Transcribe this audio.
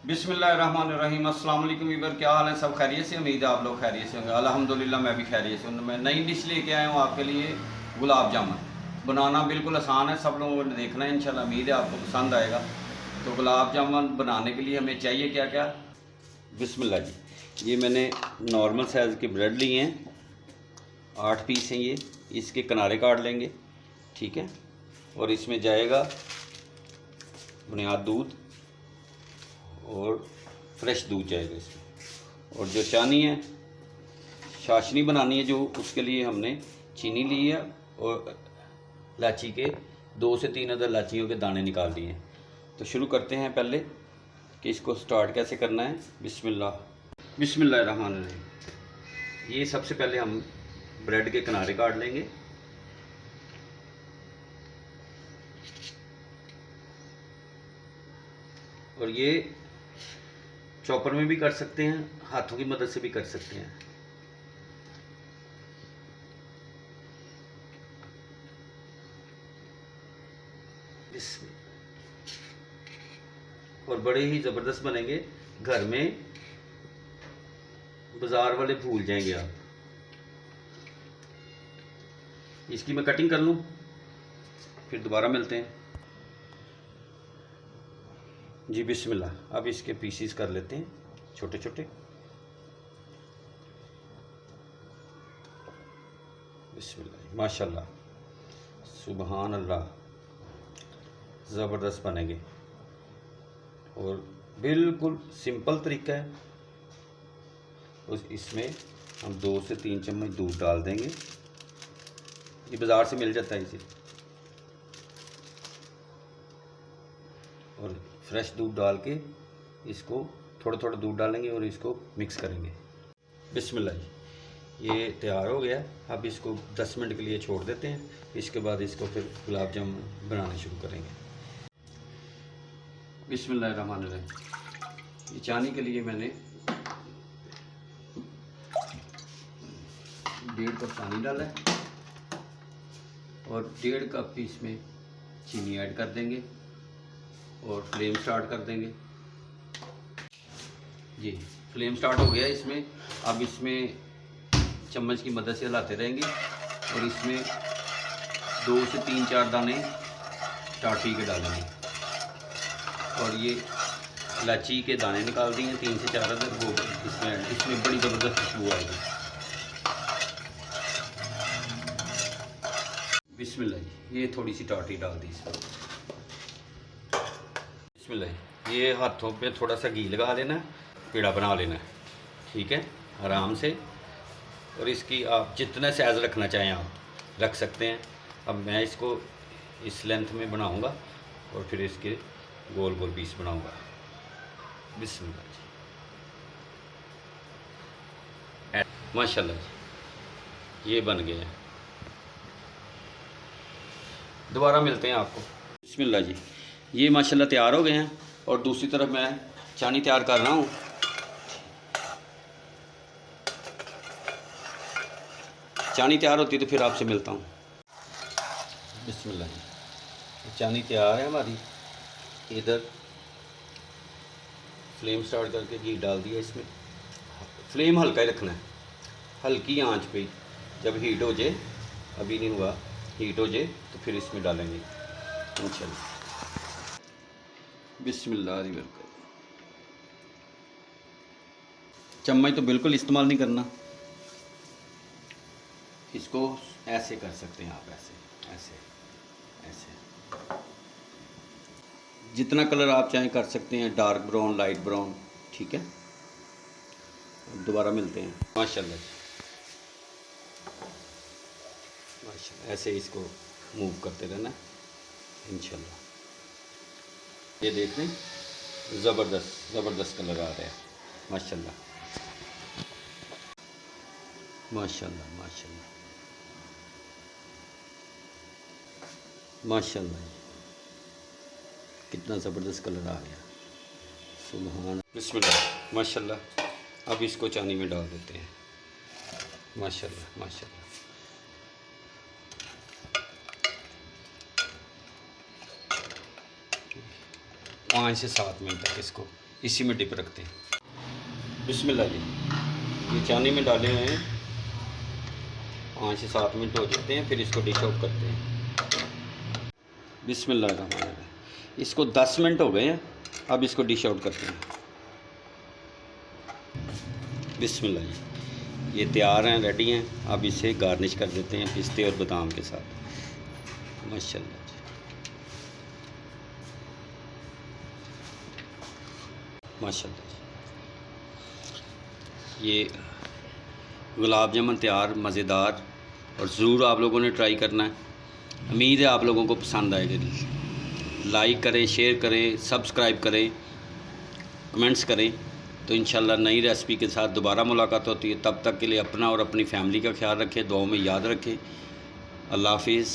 बिस्मिल्लाहिर्रहमानिर्रहीम। अस्सलाम वालेकुम वीवर, क्या हाल है? सब खैरियत से? उम्मीद है आप लोग खैरियत से होंगे। अल्हम्दुलिल्लाह मैं भी खैरियत से हूँ। मैं नई डिश लेके आया हूँ आपके लिए, गुलाब जामुन। बनाना बिल्कुल आसान है, सब लोगों ने देखना है इंशाल्लाह। उम्मीद है आपको पसंद आएगा। तो गुलाब जामुन बनाने के लिए हमें चाहिए क्या क्या। बिस्मिल्लाह जी, ये मैंने नॉर्मल साइज़ के ब्रेड लिए हैं, 8 पीस हैं ये। इसके किनारे काट लेंगे, ठीक है। और इसमें जाएगा बुनियाद दूध और फ्रेश दूध जाएगा इसमें। और जो चानी है, चाशनी बनानी है जो, उसके लिए हमने चीनी ली है और इलायची के 2 से 3 अदर इलायचियों के दाने निकाल दिए हैं। तो शुरू करते हैं पहले कि इसको स्टार्ट कैसे करना है। बिस्मिल्लाहिर्रहमानिर्रहीम। ये सबसे पहले हम ब्रेड के किनारे काट लेंगे। और ये चॉपर में भी कर सकते हैं, हाथों की मदद से भी कर सकते हैं। इसमें और बड़े ही ज़बरदस्त बनेंगे, घर में बाज़ार वाले भूल जाएंगे आप। इसकी मैं कटिंग कर लूँ, फिर दोबारा मिलते हैं जी। बिस्मिल्लाह। अब इसके पीसीस कर लेते हैं छोटे छोटे। बिस्मिल्लाह, माशाल्लाह, सुबहान अल्लाह, ज़बरदस्त बनेंगे। और बिल्कुल सिंपल तरीका है। उस इसमें हम 2 से 3 चम्मच दूध डाल देंगे। ये बाज़ार से मिल जाता है इसे। और फ्रेश दूध डाल के इसको थोड़ा थोड़ा दूध डालेंगे और इसको मिक्स करेंगे। बिस्मिल्लाह जी, ये तैयार हो गया। अब इसको 10 मिनट के लिए छोड़ देते हैं। इसके बाद इसको फिर गुलाब जामुन बनाने शुरू करेंगे। बिस्मिल्लाहिर्रहमानिर्रहीम। ये चानी के लिए मैंने 1.5 कप पानी डाला है और 1.5 कप इसमें चीनी ऐड कर देंगे और फ्लेम स्टार्ट कर देंगे जी। फ्लेम स्टार्ट हो गया इसमें। अब इसमें चम्मच की मदद से हिलाते रहेंगे और इसमें 2 से 3-4 दाने टाटी के डालेंगे। और ये इलायची के दाने निकाल दिए 3 से 4 अदर, वो इसमें बड़ी ज़बरदस्त खुशबू आएगी। बिस्मिल्लाह जी, ये थोड़ी सी टाटी डाल दी इसमें। बिस्मिल्लाह, ये हाथों पे थोड़ा सा घी लगा लेना, पेड़ा बना लेना है, ठीक है, आराम से। और इसकी आप जितना साइज़ रखना चाहें आप रख सकते हैं। अब मैं इसको इस लेंथ में बनाऊंगा और फिर इसके गोल गोल पीस बनाऊंगा। बिस्मिल्लाह जी, माशाल्लाह जी, ये बन गए हैं। दोबारा मिलते हैं आपको। बिस्मिल्लाह जी, ये माशाल्लाह तैयार हो गए हैं। और दूसरी तरफ मैं चानी तैयार कर रहा हूँ। चानी तैयार होती है तो फिर आपसे मिलता हूँ। बिस्मिल्लाह जी, चानी तैयार है हमारी। इधर फ्लेम स्टार्ट करके घी डाल दिया इसमें। फ्लेम हल्का ही रखना है, हल्की आंच पे। जब हीट हो जाए, अभी नहीं हुआ, हीट हो जाए तो फिर इसमें डालेंगे इंशाल्लाह। बिस्मिल्लाह। चम्मच तो बिल्कुल इस्तेमाल नहीं करना, इसको ऐसे कर सकते हैं आप, ऐसे ऐसे ऐसे। जितना कलर आप चाहें कर सकते हैं, डार्क ब्राउन, लाइट ब्राउन, ठीक है। दोबारा मिलते हैं। माशाल्लाह माशाल्लाह, ऐसे इसको मूव करते रहना इंशाल्लाह। ये देख लें, ज़बरदस्त ज़बरदस्त कलर आ रहा है। माशाल्लाह माशाल्लाह माशाल्लाह माशाल्लाह, कितना ज़बरदस्त कलर आ गया। सुभान। बिस्मिल्लाह, माशाल्लाह। अब इसको चानी में डाल देते हैं। माशाल्लाह माशाल्लाह। 5 से 7 मिनट तक इसको इसी में डिप रखते हैं। बिस्मिल्लाह जी, ये चानी में डाले हुए हैं, 5 से 7 मिनट हो जाते हैं, फिर इसको डिश आउट करते हैं। बिस्मिल्लाह, इसको 10 मिनट हो गए हैं, अब इसको डिश आउट करते हैं। बिस्मिल्लाह जी, ये तैयार हैं, रेडी हैं। अब इसे गार्निश कर देते हैं पिस्ते और बादाम के साथ। माशाल्लाह जी, माशाल्लाह जी, ये गुलाब जामुन तैयार, मज़ेदार, और ज़रूर आप लोगों ने ट्राई करना है। उम्मीद है आप लोगों को पसंद आएगी। लाइक करें, शेयर करें, सब्सक्राइब करें, कमेंट्स करें। तो इंशाल्लाह नई रेसिपी के साथ दोबारा मुलाकात होती है। तब तक के लिए अपना और अपनी फैमिली का ख्याल रखें, दुआओं में याद रखें। अल्लाह हाफिज़।